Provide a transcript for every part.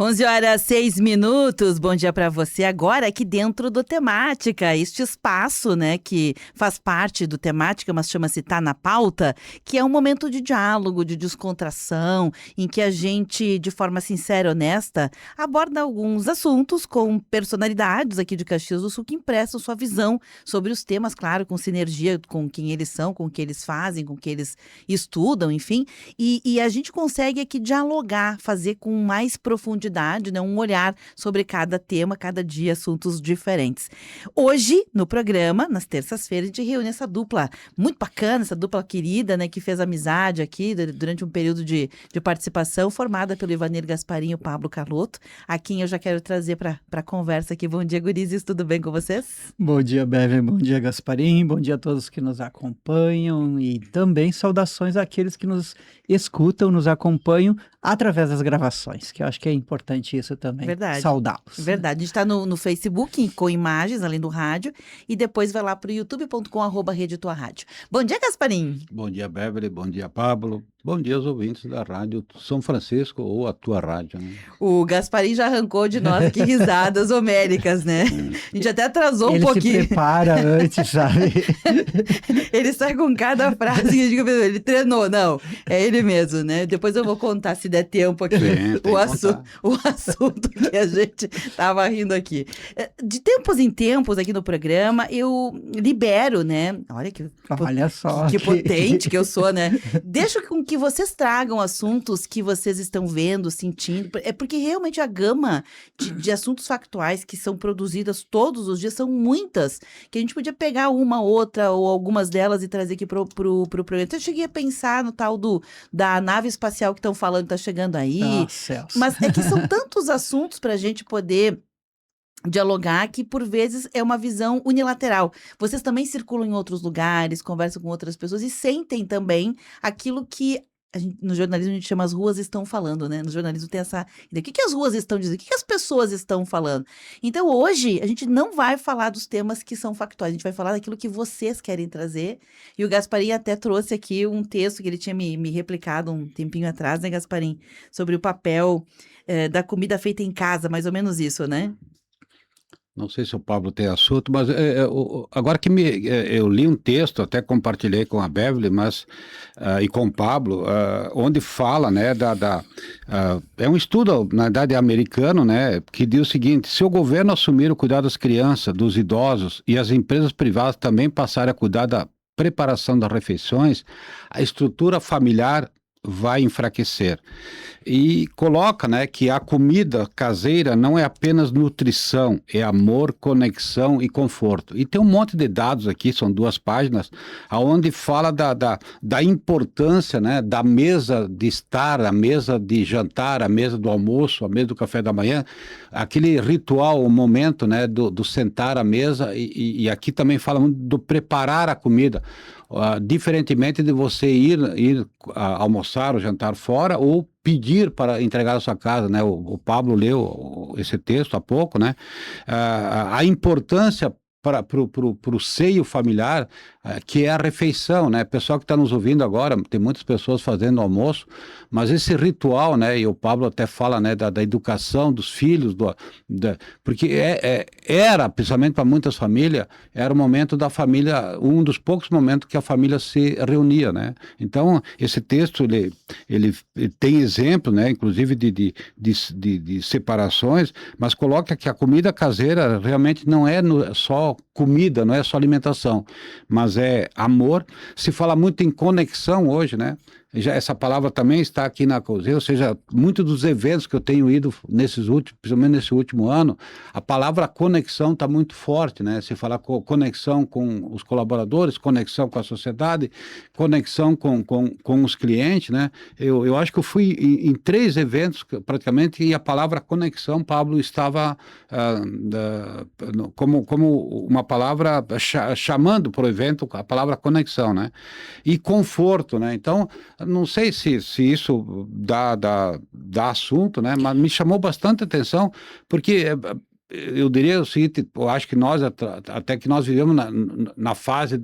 11h06. Bom dia para você agora aqui dentro do Temática, este espaço, né, que faz parte do Temática, mas chama-se Tá na Pauta, que é um momento de diálogo, de descontração, em que a gente, de forma sincera e honesta, aborda alguns assuntos com personalidades aqui de Caxias do Sul que emprestam sua visão sobre os temas, claro, com sinergia com quem eles são, com o que eles fazem, com o que eles estudam, enfim, e a gente consegue aqui dialogar, fazer com mais profundidade, né, um olhar sobre cada tema, cada dia, assuntos diferentes. Hoje, no programa, nas terças-feiras, a gente reúne essa dupla muito bacana, essa dupla querida, né, que fez amizade aqui durante um período de participação, formada pelo Ivanir Gasparim e o Pablo Carlotto, a quem eu já quero trazer para a conversa aqui. Bom dia, gurizes, tudo bem com vocês? Bom dia, Beve, bom dia, Gasparim, bom dia a todos que nos acompanham e também saudações àqueles que nos escutam, nos acompanham através das gravações, que eu acho que é importante isso também, saudá-los. Verdade, a gente está no Facebook com imagens, além do rádio, e depois vai lá para o youtube.com/Rede Tua Rádio. Bom dia, Gasparim. Bom dia, Beverly, bom dia, Pablo. Bom dia aos ouvintes da Rádio São Francisco ou a tua rádio, né? O Gasparim já arrancou de nós aqui risadas homéricas, né? A gente até atrasou um pouquinho. Ele se prepara antes, sabe? Ele sai com cada frase que a gente fica, ele treinou, não, é ele mesmo, né? Depois eu vou contar, se der tempo aqui, o assunto que a gente tava rindo aqui. De tempos em tempos aqui no programa, eu libero, né? Olha só que potente que eu sou, né? Deixo com que vocês tragam assuntos que vocês estão vendo, sentindo. É porque realmente a gama de assuntos factuais que são produzidas todos os dias são muitas, que a gente podia pegar uma, outra ou algumas delas e trazer aqui pro programa. Então eu cheguei a pensar no tal da nave espacial que estão falando que tá chegando aí. Mas é que são tantos assuntos para a gente poder dialogar que, por vezes, é uma visão unilateral. Vocês também circulam em outros lugares, conversam com outras pessoas e sentem também aquilo que no jornalismo a gente chama as ruas estão falando, né? No jornalismo tem essa ideia. O que as ruas estão dizendo? O que as pessoas estão falando? Então, hoje, a gente não vai falar dos temas que são factuais, a gente vai falar daquilo que vocês querem trazer. E o Gasparim até trouxe aqui um texto que ele tinha me replicado um tempinho atrás, né, Gasparim? Sobre o papel da comida feita em casa, mais ou menos isso, né? Não sei se o Pablo tem assunto, mas agora que eu li um texto, até compartilhei com a Beverly, e com o Pablo, onde fala, né, é um estudo, na verdade, americano, né, que diz o seguinte: se o governo assumir o cuidado das crianças, dos idosos e as empresas privadas também passarem a cuidar da preparação das refeições, a estrutura familiar vai enfraquecer. E coloca, né, que a comida caseira não é apenas nutrição, é amor, conexão e conforto. E tem um monte de dados aqui, são 2 páginas, onde fala da importância, né, da mesa de estar, a mesa de jantar, a mesa do almoço, a mesa do café da manhã, aquele ritual, o momento, né, do sentar à mesa, e aqui também fala muito do preparar a comida. Diferentemente de você ir almoçar ou jantar fora ou pedir para entregar a sua casa, né? O Pablo leu esse texto há pouco, né? A importância para o seio familiar, que é a refeição, né? Pessoal que está nos ouvindo agora, tem muitas pessoas fazendo almoço, mas esse ritual, né? E o Pablo até fala, né, da educação dos filhos, porque era, principalmente para muitas famílias, era o momento da família, um dos poucos momentos que a família se reunia, né? Então, esse texto, ele tem exemplo, né? Inclusive de separações, mas coloca que a comida caseira realmente não é só comida, não é só alimentação, mas é amor. Se fala muito em conexão hoje, né? Já essa palavra também está aqui na cozinha, ou seja, muitos dos eventos que eu tenho ido principalmente nesse último ano, a palavra conexão está muito forte, né? Se falar conexão com os colaboradores, conexão com a sociedade, conexão com os clientes, né? Eu acho que eu fui em 3 eventos praticamente e a palavra conexão, Pablo, estava como uma palavra chamando para o evento a palavra conexão, né? E conforto, né? Então, não sei se isso dá assunto, né? Mas me chamou bastante atenção, porque eu diria o seguinte: eu acho que nós, até que nós vivemos na fase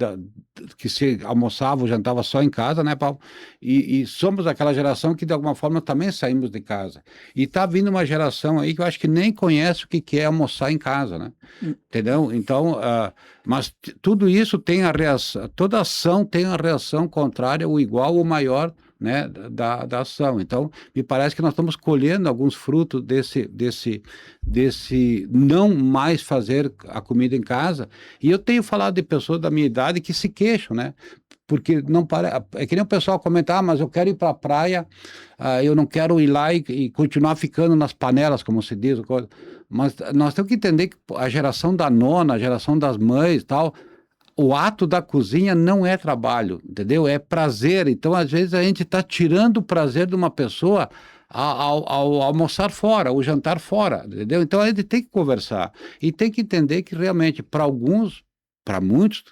que se almoçava ou jantava só em casa, né, Paulo? E somos aquela geração que, de alguma forma, também saímos de casa. E está vindo uma geração aí que eu acho que nem conhece o que é almoçar em casa, né? Entendeu? Então, mas tudo isso tem a reação, toda ação tem a reação contrária, ou igual ou maior, né, da ação. Então, me parece que nós estamos colhendo alguns frutos desse não mais fazer a comida em casa. E eu tenho falado de pessoas da minha idade que se queixam, né? Porque não para, é que nem o pessoal comentar, mas eu quero ir para a praia, eu não quero ir lá e continuar ficando nas panelas, como se diz, mas nós temos que entender que a geração da nona, a geração das mães e tal, o ato da cozinha não é trabalho, entendeu? É prazer. Então, às vezes, a gente está tirando o prazer de uma pessoa ao almoçar fora, ao jantar fora, entendeu? Então, a gente tem que conversar e tem que entender que, realmente, para alguns, para muitos,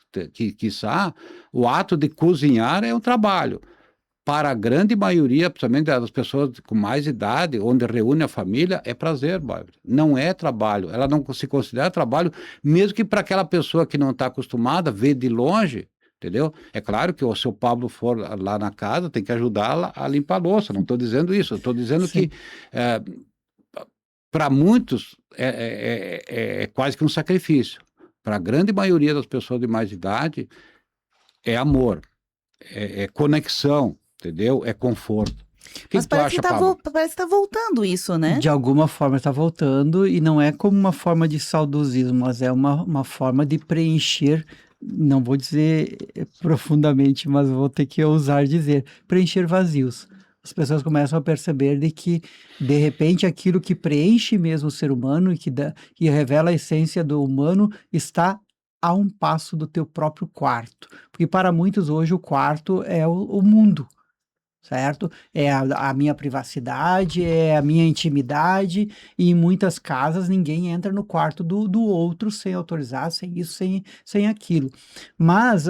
quiçá, o ato de cozinhar é um trabalho. Para a grande maioria, principalmente das pessoas com mais idade, onde reúne a família, é prazer, Bárbara. Não é trabalho. Ela não se considera trabalho, mesmo que para aquela pessoa que não está acostumada, vê de longe, entendeu? É claro que se o Pablo for lá na casa, tem que ajudá-la a limpar a louça. Não estou dizendo isso. Estou dizendo que, para muitos, é quase que um sacrifício. Para a grande maioria das pessoas de mais idade, é amor, é conexão, entendeu? É conforto. O que Mas tu acha, Pablo? parece que tá voltando isso, né? De alguma forma está voltando, e não é como uma forma de saudosismo, mas é uma forma de preencher, não vou dizer profundamente, mas vou ter que ousar dizer, preencher vazios. As pessoas começam a perceber de que, de repente, aquilo que preenche mesmo o ser humano e que revela a essência do humano está a um passo do teu próprio quarto. Porque para muitos hoje o quarto é o mundo. Certo? É a minha privacidade, é a minha intimidade, e em muitas casas ninguém entra no quarto do outro sem autorizar, sem isso, sem aquilo. Mas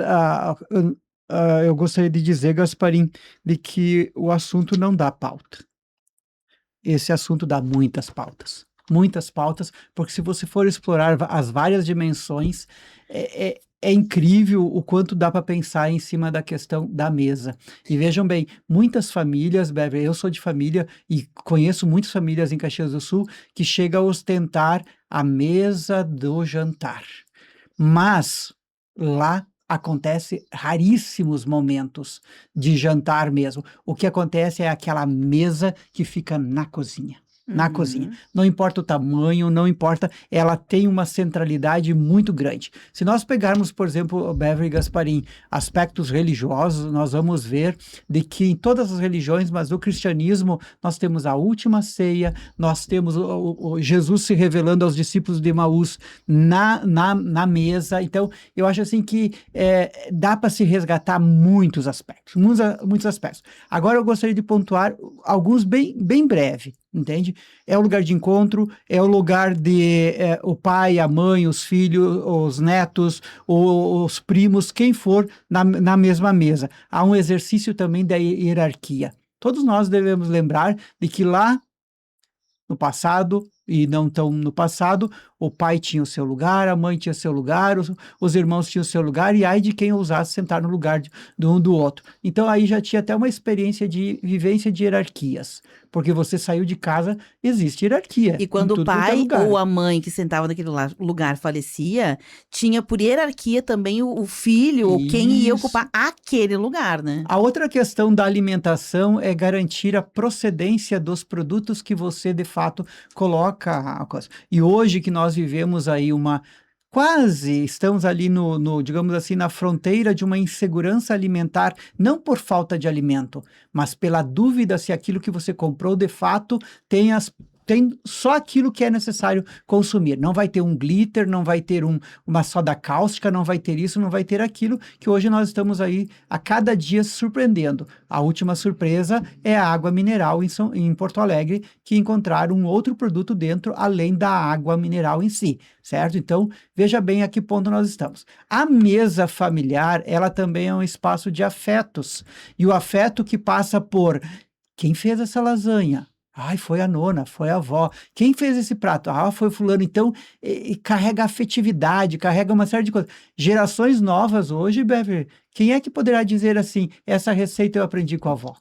eu gostaria de dizer, Gasparim, de que o assunto não dá pauta. Esse assunto dá muitas pautas. Muitas pautas, porque se você for explorar as várias dimensões, é incrível o quanto dá para pensar em cima da questão da mesa. E vejam bem, muitas famílias, Beverly, eu sou de família e conheço muitas famílias em Caxias do Sul que chegam a ostentar a mesa do jantar. Mas lá acontece raríssimos momentos de jantar mesmo. O que acontece é aquela mesa que fica na cozinha. Na cozinha. Não importa o tamanho, não importa, ela tem uma centralidade muito grande. Se nós pegarmos, por exemplo, Beverly e Gasparim, aspectos religiosos, nós vamos ver de que em todas as religiões, mas no cristianismo, nós temos a última ceia, nós temos o Jesus se revelando aos discípulos de Emaús na mesa. Então, eu acho assim que dá para se resgatar muitos aspectos, muitos aspectos. Agora, eu gostaria de pontuar alguns bem breve. Entende? É o lugar de encontro, é o lugar de o pai, a mãe, os filhos, os netos, os primos, quem for na mesma mesa. Há um exercício também da hierarquia. Todos nós devemos lembrar de que lá no passado, e não tão no passado, o pai tinha o seu lugar, a mãe tinha o seu lugar, os irmãos tinham o seu lugar, e ai de quem ousasse sentar no lugar de um do outro. Então aí já tinha até uma experiência de vivência de hierarquias, porque você saiu de casa, existe hierarquia. E quando o pai ou a mãe que sentava naquele lugar falecia, tinha por hierarquia também o filho ou quem ia ocupar aquele lugar, né? A outra questão da alimentação é garantir a procedência dos produtos que você, de fato, coloca a coisa. E hoje que nós vivemos aí estamos ali digamos assim, na fronteira de uma insegurança alimentar, não por falta de alimento, mas pela dúvida se aquilo que você comprou, de fato, tem só aquilo que é necessário consumir. Não vai ter um glitter, não vai ter uma soda cáustica, não vai ter isso, não vai ter aquilo, que hoje nós estamos aí a cada dia se surpreendendo. A última surpresa é a água mineral em Porto Alegre, que encontraram um outro produto dentro, além da água mineral em si, certo? Então, veja bem a que ponto nós estamos. A mesa familiar, ela também é um espaço de afetos, e o afeto que passa por quem fez essa lasanha, Ai, foi a nona, foi a avó. Quem fez esse prato? Ah, foi o fulano. Então, carrega afetividade, carrega uma série de coisas. Gerações novas hoje, Beverly, quem é que poderá dizer assim, essa receita eu aprendi com a avó?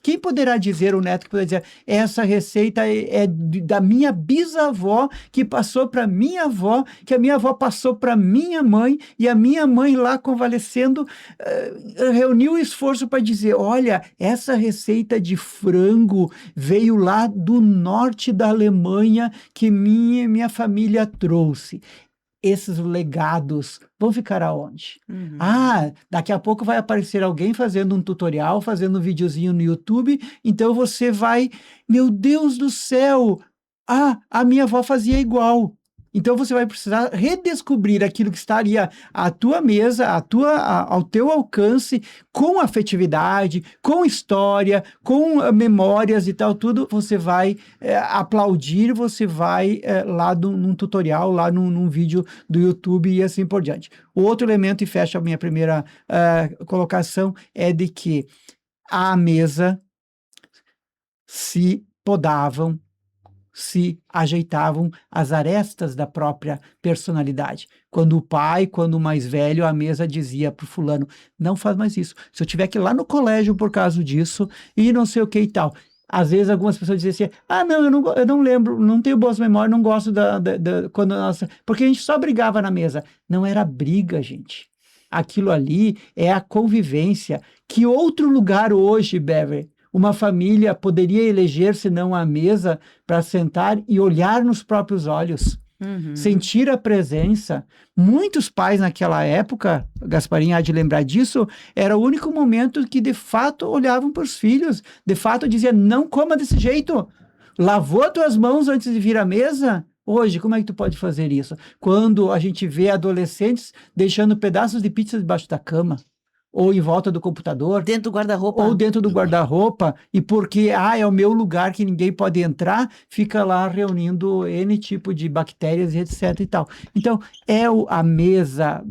Quem poderá dizer, o neto que poderá dizer, essa receita é da minha bisavó, que passou para minha avó, que a minha avó passou para minha mãe, e a minha mãe lá convalescendo, reuniu o esforço para dizer, olha, essa receita de frango veio lá do norte da Alemanha, que minha família trouxe. Esses legados vão ficar aonde? Ah, daqui a pouco vai aparecer alguém fazendo um tutorial, fazendo um videozinho no YouTube, então você vai, meu Deus do céu, a minha avó fazia igual. Então você vai precisar redescobrir aquilo que estaria à tua mesa, ao teu alcance, com afetividade, com história, com memórias e tal, tudo. Você vai aplaudir, você vai lá num tutorial, lá num vídeo do YouTube e assim por diante. O outro elemento, e fecha a minha primeira colocação, é de que à mesa se podavam, se ajeitavam as arestas da própria personalidade. Quando o pai, quando o mais velho, à mesa dizia para o fulano, não faz mais isso. Se eu tiver que ir lá no colégio por causa disso, e não sei o que e tal. Às vezes algumas pessoas dizem assim, não, eu não lembro, não tenho boas memórias, não gosto quando nossa... Porque a gente só brigava na mesa. Não era briga, gente. Aquilo ali é a convivência. Que outro lugar hoje, Beverly, uma família poderia eleger, senão à mesa, para sentar e olhar nos próprios olhos, sentir a presença. Muitos pais naquela época, Gasparim há de lembrar disso, era o único momento que de fato olhavam para os filhos, de fato diziam, não coma desse jeito, lavou tuas mãos antes de vir à mesa? Hoje, como é que tu pode fazer isso? Quando a gente vê adolescentes deixando pedaços de pizza debaixo da cama, ou em volta do computador. Dentro do guarda-roupa. Ou dentro do guarda-roupa, e porque, é o meu lugar que ninguém pode entrar, fica lá reunindo N tipo de bactérias e etc e tal. Então, a mesa...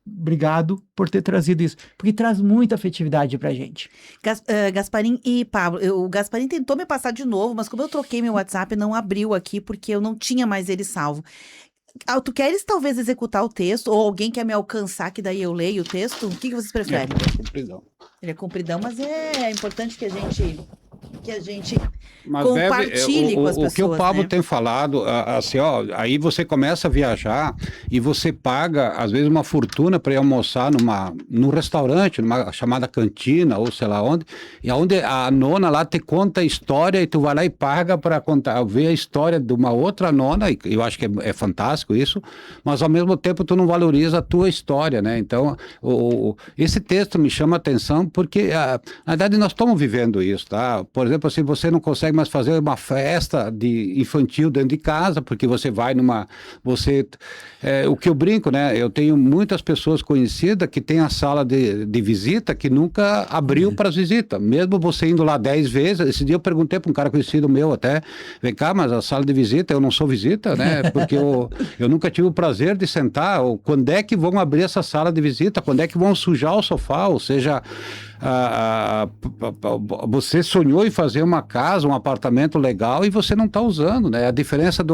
Obrigado por ter trazido isso, porque traz muita afetividade pra gente. Gasparim e Pablo, o Gasparim tentou me passar de novo, mas como eu troquei meu WhatsApp, não abriu aqui, porque eu não tinha mais ele salvo. Tu queres talvez executar o texto, ou alguém quer me alcançar, que daí eu leio o texto? O que vocês preferem? É compridão. Ele é compridão, mas é importante que a gente mas compartilhe com as pessoas. O que o Pablo né? tem falado, assim, aí você começa a viajar e você paga, às vezes, uma fortuna para ir almoçar num restaurante, numa chamada cantina, ou sei lá onde, e onde a nona lá te conta a história e tu vai lá e paga para ver a história de uma outra nona, e eu acho que é fantástico isso, mas ao mesmo tempo tu não valoriza a tua história, né? Então, esse texto me chama a atenção porque, na verdade, nós estamos vivendo isso, tá? Por exemplo, assim, você não consegue mais fazer uma festa infantil dentro de casa, porque você vai o que eu brinco, né? Eu tenho muitas pessoas conhecidas que têm a sala de visita que nunca abriu para as visitas, mesmo você indo lá 10 vezes. Esse dia eu perguntei para um cara conhecido meu até, vem cá, mas a sala de visita, eu não sou visita, né? Porque eu nunca tive o prazer de sentar, ou quando é que vão abrir essa sala de visita, quando é que vão sujar o sofá, ou seja... você sonhou em fazer uma casa, um apartamento legal e você não está usando, né? A diferença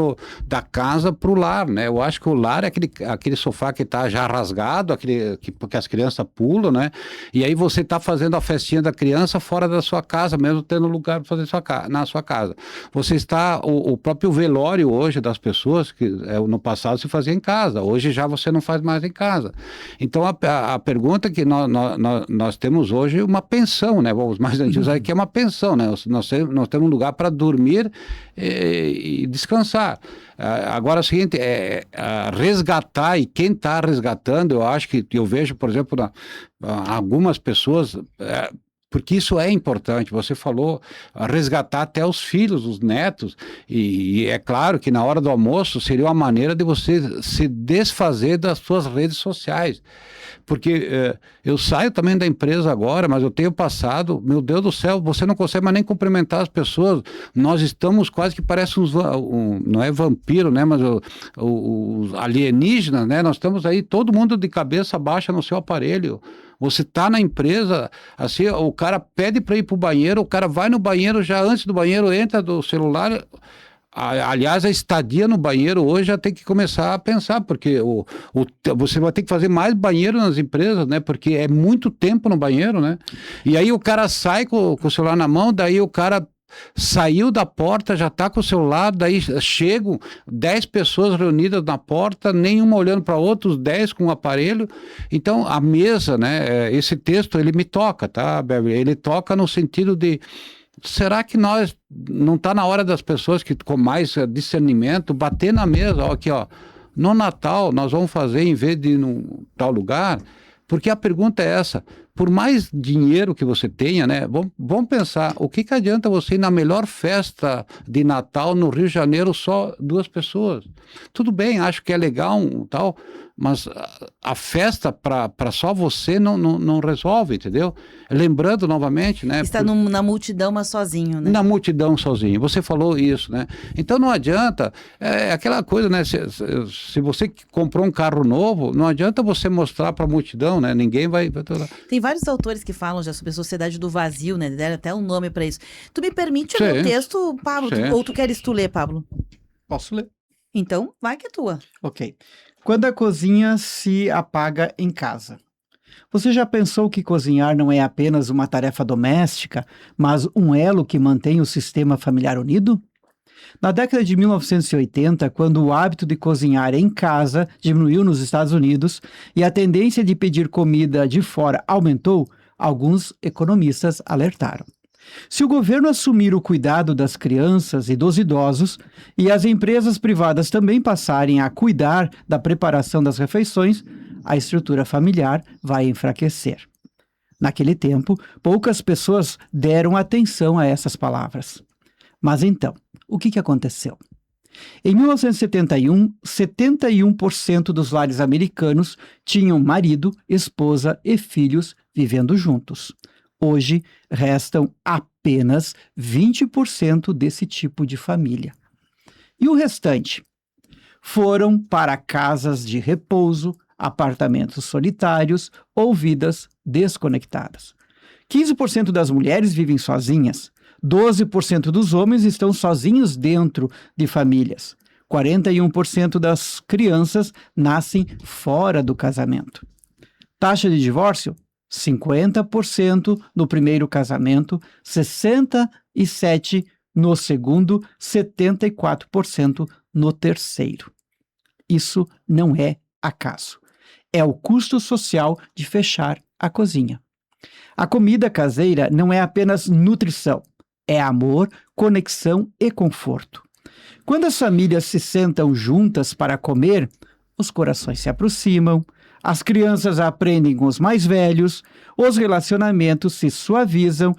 da casa para o lar, né? Eu acho que o lar é aquele sofá que está já rasgado, porque as crianças pulam, né? E aí você está fazendo a festinha da criança fora da sua casa, mesmo tendo lugar para fazer na sua casa. Você está, o próprio velório hoje das pessoas, que no passado se fazia em casa, hoje já você não faz mais em casa. Então a pergunta que nós temos hoje uma pensão, né? Os mais antigos aí que é uma pensão, né? Nós temos um lugar para dormir e descansar. Agora é o seguinte, resgatar, e quem está resgatando, eu acho que eu vejo, por exemplo, algumas pessoas... porque isso é importante, você falou resgatar até os filhos, os netos, e é claro que na hora do almoço seria uma maneira de você se desfazer das suas redes sociais, porque eu saio também da empresa agora, mas eu tenho passado, meu Deus do céu, você não consegue mais nem cumprimentar as pessoas, nós estamos quase que parece não é vampiro, né, mas os alienígenas, né, nós estamos aí, todo mundo de cabeça baixa no seu aparelho, Você está na empresa, assim, o cara pede para ir para o banheiro, o cara vai no banheiro, já antes do banheiro entra do celular. Aliás, a estadia no banheiro hoje já tem que começar a pensar, porque você vai ter que fazer mais banheiro nas empresas, né? Porque é muito tempo no banheiro, né? E aí o cara sai com o celular na mão, daí o cara saiu da porta, já está com o celular, daí chegam 10 pessoas reunidas na porta, nenhuma olhando para outros, 10 com o aparelho. Então, a mesa, né? Esse texto, ele me toca, tá, Beverly? Ele toca no sentido de... Será que nós não está na hora das pessoas que com mais discernimento bater na mesa, ó, aqui, ó, no Natal nós vamos fazer em vez de ir num tal lugar? Porque a pergunta é essa: por mais dinheiro que você tenha, né? Vamos pensar, o que adianta você ir na melhor festa de Natal no Rio de Janeiro só 2 pessoas? Tudo bem, acho que é legal tal, mas a festa para só você não resolve, entendeu? Lembrando novamente, né? Está na multidão, mas sozinho, né? Na multidão sozinho, você falou isso, né? Então não adianta, é aquela coisa, né? Se você comprou um carro novo, não adianta você mostrar para a multidão, né? Ninguém vai... Tem vários autores que falam já sobre a sociedade do vazio, né? Deram até um nome para isso. Tu me permite ler o texto, Pablo? Ou tu queres tu ler, Pablo? Posso ler? Então, vai que é tua. Ok. Quando a cozinha se apaga em casa. Você já pensou que cozinhar não é apenas uma tarefa doméstica, mas um elo que mantém o sistema familiar unido? Na década de 1980, quando o hábito de cozinhar em casa diminuiu nos Estados Unidos e a tendência de pedir comida de fora aumentou, alguns economistas alertaram. Se o governo assumir o cuidado das crianças e dos idosos e as empresas privadas também passarem a cuidar da preparação das refeições, a estrutura familiar vai enfraquecer. Naquele tempo, poucas pessoas deram atenção a essas palavras. Mas então, o que aconteceu? Em 1971, 71% dos lares americanos tinham marido, esposa e filhos vivendo juntos. Hoje, restam apenas 20% desse tipo de família. E o restante? Foram para casas de repouso, apartamentos solitários ou vidas desconectadas. 15% das mulheres vivem sozinhas. 12% dos homens estão sozinhos dentro de famílias. 41% das crianças nascem fora do casamento. Taxa de divórcio? 50% no primeiro casamento, 67% no segundo, 74% no terceiro. Isso não é acaso. É o custo social de fechar a cozinha. A comida caseira não é apenas nutrição, é amor, conexão e conforto. Quando as famílias se sentam juntas para comer, os corações se aproximam, as crianças aprendem com os mais velhos, os relacionamentos se suavizam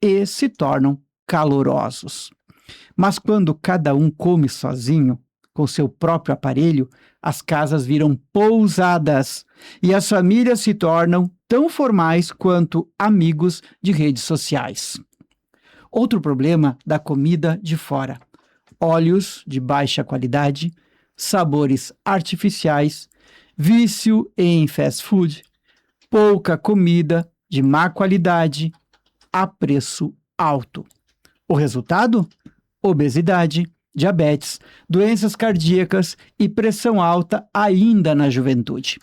e se tornam calorosos. Mas quando cada um come sozinho, com seu próprio aparelho, as casas viram pousadas e as famílias se tornam tão formais quanto amigos de redes sociais. Outro problema da comida de fora: óleos de baixa qualidade, sabores artificiais, vício em fast food, pouca comida de má qualidade, a preço alto. O resultado? Obesidade, diabetes, doenças cardíacas e pressão alta ainda na juventude.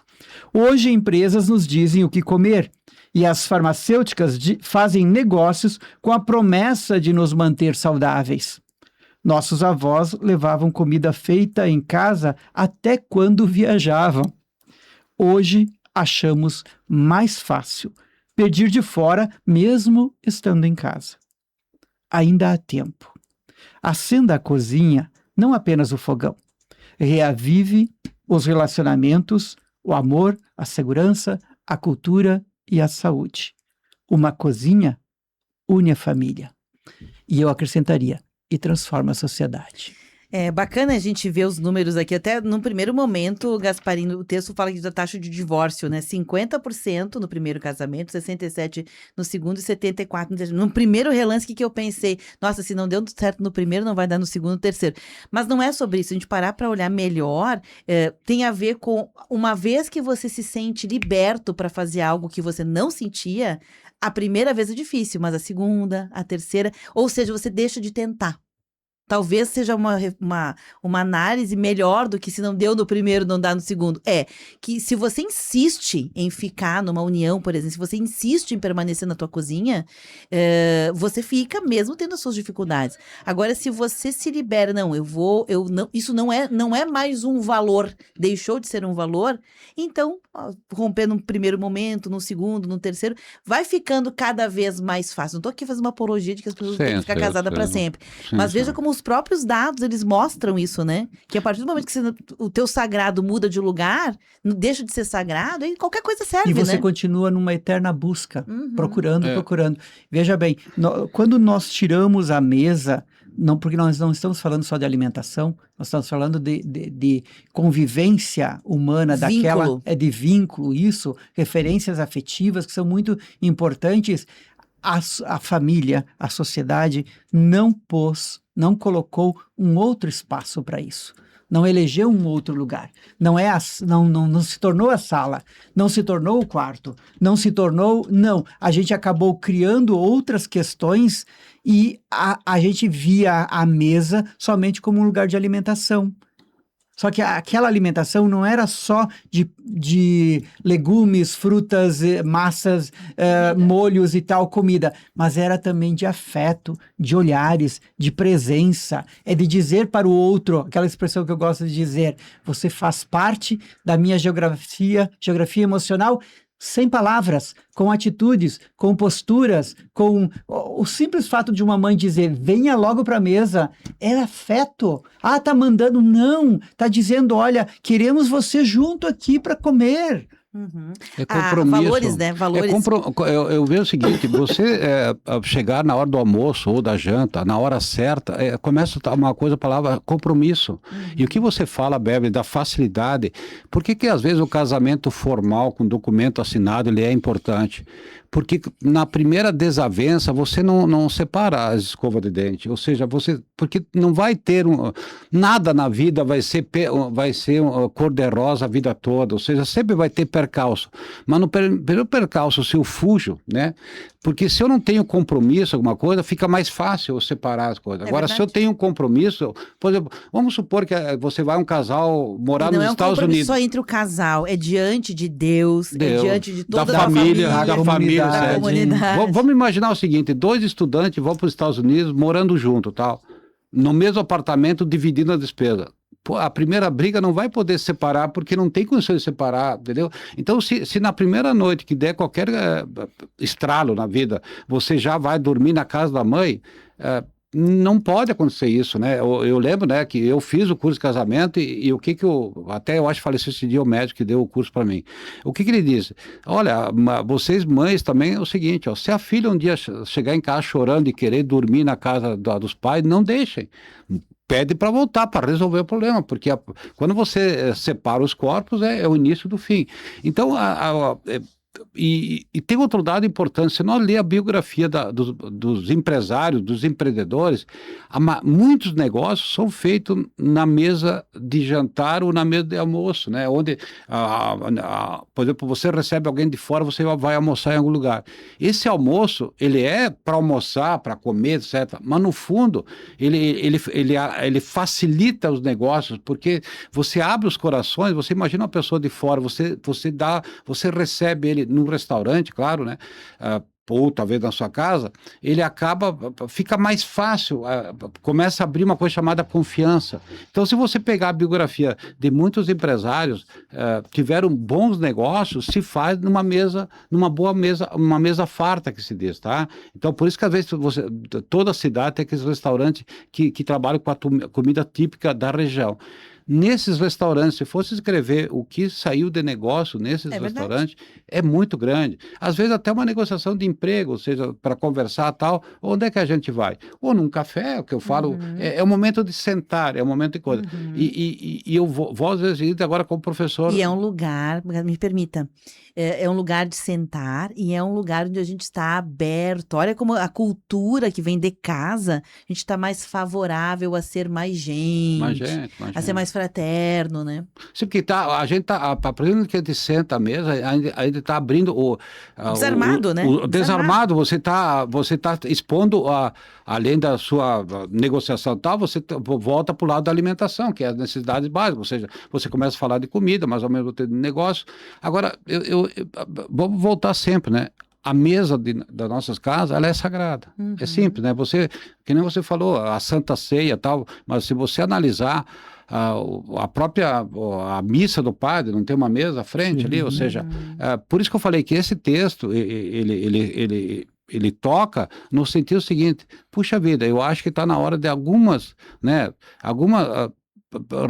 Hoje, empresas nos dizem o que comer e as farmacêuticas fazem negócios com a promessa de nos manter saudáveis. Nossos avós levavam comida feita em casa até quando viajavam. Hoje, achamos mais fácil pedir de fora mesmo estando em casa. Ainda há tempo. Acenda a cozinha, não apenas o fogão. Reavive os relacionamentos, o amor, a segurança, a cultura e a saúde. Uma cozinha une a família. E eu acrescentaria, e transforma a sociedade. É bacana a gente ver os números aqui. Até no primeiro momento, Gasparinho, o texto fala da taxa de divórcio, né? 50% no primeiro casamento, 67% no segundo e 74% no terceiro. No primeiro relance, que eu pensei? Nossa, se não deu certo no primeiro, não vai dar no segundo, no terceiro. Mas não é sobre isso. Se a gente parar para olhar melhor, tem a ver com uma vez que você se sente liberto para fazer algo que você não sentia, a primeira vez é difícil, mas a segunda, a terceira, ou seja, você deixa de tentar. Talvez seja uma análise melhor do que se não deu no primeiro, não dá no segundo. É que se você insiste em ficar numa união, por exemplo, se você insiste em permanecer na tua cozinha, você fica mesmo tendo as suas dificuldades. Agora, se você se libera, não, isso não é mais um valor, deixou de ser um valor, então, romper no primeiro momento, no segundo, no terceiro, vai ficando cada vez mais fácil. Não estou aqui fazendo uma apologia de que as pessoas têm que ficar casadas para sempre. Mas veja como os próprios dados, eles mostram isso, né? Que a partir do momento que o teu sagrado muda de lugar, deixa de ser sagrado, aí qualquer coisa serve, E você né? continua numa eterna busca, procurando. Veja bem, quando nós tiramos a mesa, porque nós não estamos falando só de alimentação, nós estamos falando de convivência humana, de vínculo, isso, referências afetivas que são muito importantes. A família, a sociedade não colocou um outro espaço para isso. Não elegeu um outro lugar. Não se tornou a sala, não se tornou o quarto, não se tornou... Não, a gente acabou criando outras questões e a gente via a mesa somente como um lugar de alimentação. Só que aquela alimentação não era só de legumes, frutas, massas, molhos e tal, comida, mas era também de afeto, de olhares, de presença, de dizer para o outro, aquela expressão que eu gosto de dizer, você faz parte da minha geografia emocional, sem palavras, com atitudes, com posturas, com o simples fato de uma mãe dizer, venha logo para a mesa, é afeto. Ah, tá mandando? Não, tá dizendo, olha, queremos você junto aqui para comer. É compromisso. Valores, né? Valores. Eu vejo o seguinte, você chegar na hora do almoço ou da janta, na hora certa, começa uma coisa, a palavra compromisso. E o que você fala, Bebe, da facilidade, por que às vezes o casamento formal com documento assinado, ele é importante? Porque na primeira desavença você não separa as escovas de dente, ou seja, porque não vai ter nada na vida vai ser cor-de-rosa a vida toda, ou seja, sempre vai ter percalço, mas no primeiro percalço, se eu fujo, né? Porque se eu não tenho compromisso, alguma coisa, fica mais fácil eu separar as coisas. Agora, se eu tenho um compromisso, por exemplo, vamos supor que você vai um casal morar nos Estados Unidos. Não é um compromisso só entre o casal, é diante de Deus, é diante de toda da família, da comunidade. Vamos imaginar o seguinte, 2 estudantes vão para os Estados Unidos morando junto, tal, no mesmo apartamento, dividindo a despesa. Pô, a primeira briga não vai poder separar porque não tem condição de separar, entendeu? Então, se na primeira noite que der qualquer estralo na vida, você já vai dormir na casa da mãe, não pode acontecer isso, né? Eu lembro, né, que eu fiz o curso de casamento e o que até eu acho que faleceu esse dia o médico que deu o curso para mim. O que ele disse? Olha, vocês mães também é o seguinte, ó, se a filha um dia chegar em casa chorando e querer dormir na casa dos pais, não deixem. Pede para voltar, para resolver o problema, porque quando você separa os corpos, é o início do fim. Então, e tem outro dado importante, se nós ler a biografia dos empresários, dos empreendedores, muitos negócios são feitos na mesa de jantar ou na mesa de almoço, né? Onde, por exemplo, você recebe alguém de fora, você vai almoçar em algum lugar. Esse almoço, ele é para almoçar, para comer, etc. Mas, no fundo, ele facilita os negócios, porque você abre os corações, você imagina uma pessoa de fora, você recebe ele num restaurante, claro, né? Ou talvez na sua casa, fica mais fácil, começa a abrir uma coisa chamada confiança. Então, se você pegar a biografia de muitos empresários, tiveram bons negócios, se faz numa boa mesa, uma mesa farta que se diz, tá? Então, por isso que às vezes toda cidade tem aqueles restaurantes que trabalham com a comida típica da região. nesses restaurantes, se fosse escrever o que saiu de negócio nesses restaurantes, é muito grande. Às vezes até uma negociação de emprego, ou seja, para conversar tal, onde é que a gente vai? Ou num café, o que eu falo, é o momento de sentar, é o momento de coisa. E eu vou às vezes agora como professor... E é um lugar, me permita, é um lugar de sentar e é um lugar onde a gente está aberto. Olha como a cultura que vem de casa, a gente está mais favorável a ser mais gente, a ser mais fraterno, né? Sim, porque a gente está, a partir que a gente senta à mesa, ainda está abrindo o... Desarmado, né? Desarmado, você tá expondo, além da sua negociação tal, você volta para o lado da alimentação, que é as necessidades básicas, ou seja, você começa a falar de comida, mas ao mesmo tempo de negócio. Agora, eu vou voltar sempre, né? A mesa das nossas casas, ela é sagrada. É simples, né? Que nem você falou, a Santa Ceia e tal, mas se você analisar a própria a missa do padre, não tem uma mesa à frente ali, ou seja, por isso que eu falei que esse texto, ele toca no sentido seguinte, puxa vida, eu acho que está na hora de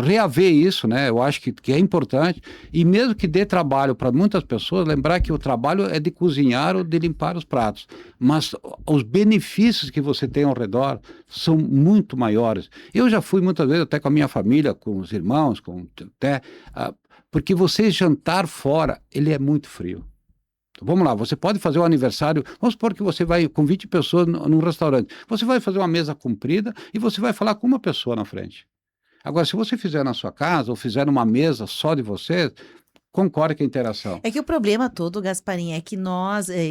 reaver isso, né? Eu acho que é importante, e mesmo que dê trabalho para muitas pessoas, lembrar que o trabalho é de cozinhar ou de limpar os pratos, mas os benefícios que você tem ao redor são muito maiores. Eu já fui muitas vezes até com a minha família, com os irmãos, porque você jantar fora, ele é muito frio. Vamos lá, você pode fazer um aniversário, vamos supor que você vai com 20 pessoas num restaurante, você vai fazer uma mesa comprida e você vai falar com uma pessoa na frente. Agora, se você fizer na sua casa ou fizer numa mesa só de vocês, concorda com a interação. É que o problema todo, Gasparim, é que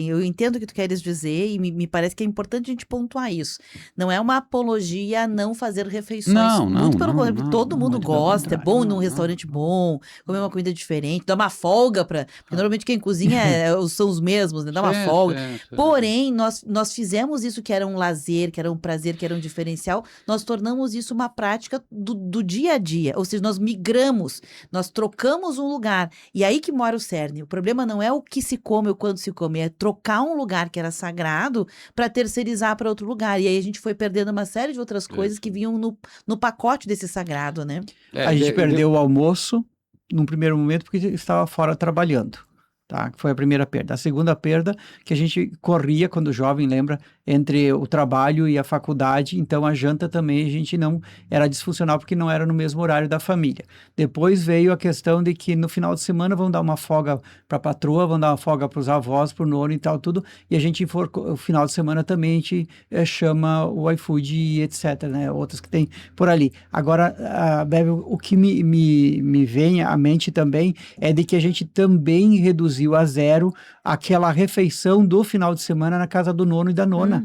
eu entendo o que tu queres dizer e me parece que é importante a gente pontuar isso. Não é uma apologia a não fazer refeições. Muito pelo contrário, todo mundo gosta, é bom ir num restaurante bom, comer uma comida diferente, dar uma folga porque normalmente quem cozinha são os mesmos, né? Dá uma folga. Porém, nós fizemos isso que era um lazer, que era um prazer, que era um diferencial, nós tornamos isso uma prática do dia a dia, ou seja, nós migramos, nós trocamos um lugar. E aí que mora o cerne. O problema não é o que se come ou quando se come, é trocar um lugar que era sagrado para terceirizar para outro lugar. E aí a gente foi perdendo uma série de outras coisas que vinham no pacote desse sagrado, né? A gente perdeu o almoço num primeiro momento porque estava fora trabalhando. Tá? Que foi a primeira perda. A segunda perda, que a gente corria, quando jovem, lembra, entre o trabalho e a faculdade, então a janta também a gente não era disfuncional porque não era no mesmo horário da família. Depois veio a questão de que no final de semana vão dar uma folga para a patroa, vão dar uma folga para os avós, para o nono e tal, tudo, e a gente o final de semana também a gente chama o iFood e etc, né, outros que tem por ali. Agora, Bebe, o que me vem à mente também é de que a gente também reduziu a zero aquela refeição do final de semana na casa do nono e da nona,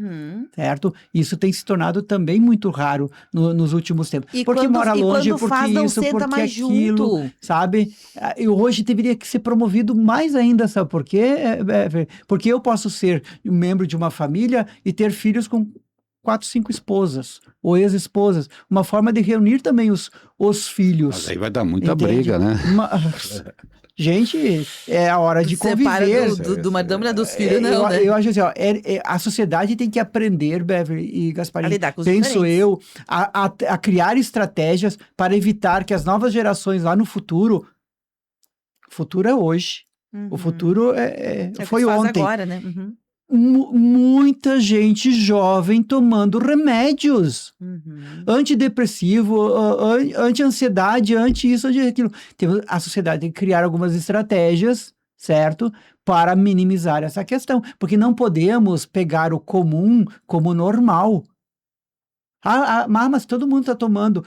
certo? Isso tem se tornado também muito raro nos últimos tempos. Porque mora longe, porque isso, porque aquilo, sabe? E hoje deveria ser promovido mais ainda, sabe por quê? Porque eu posso ser um membro de uma família e ter filhos com 4, 5 esposas ou ex-esposas. Uma forma de reunir também os filhos. Mas aí vai dar muita briga, né? Gente, é a hora de conviver. Separa do marido da mulher dos filhos, não, né? Eu acho assim, a sociedade tem que aprender, Beverly e Gasparim, penso eu, a criar estratégias para evitar que as novas gerações lá no futuro é hoje. O futuro foi ontem. Agora, né? Muita gente jovem tomando remédios antidepressivo, anti-ansiedade, anti-isso, anti-aquilo. A sociedade tem que criar algumas estratégias, certo? Para minimizar essa questão. Porque não podemos pegar o comum como normal. Mas todo mundo está tomando.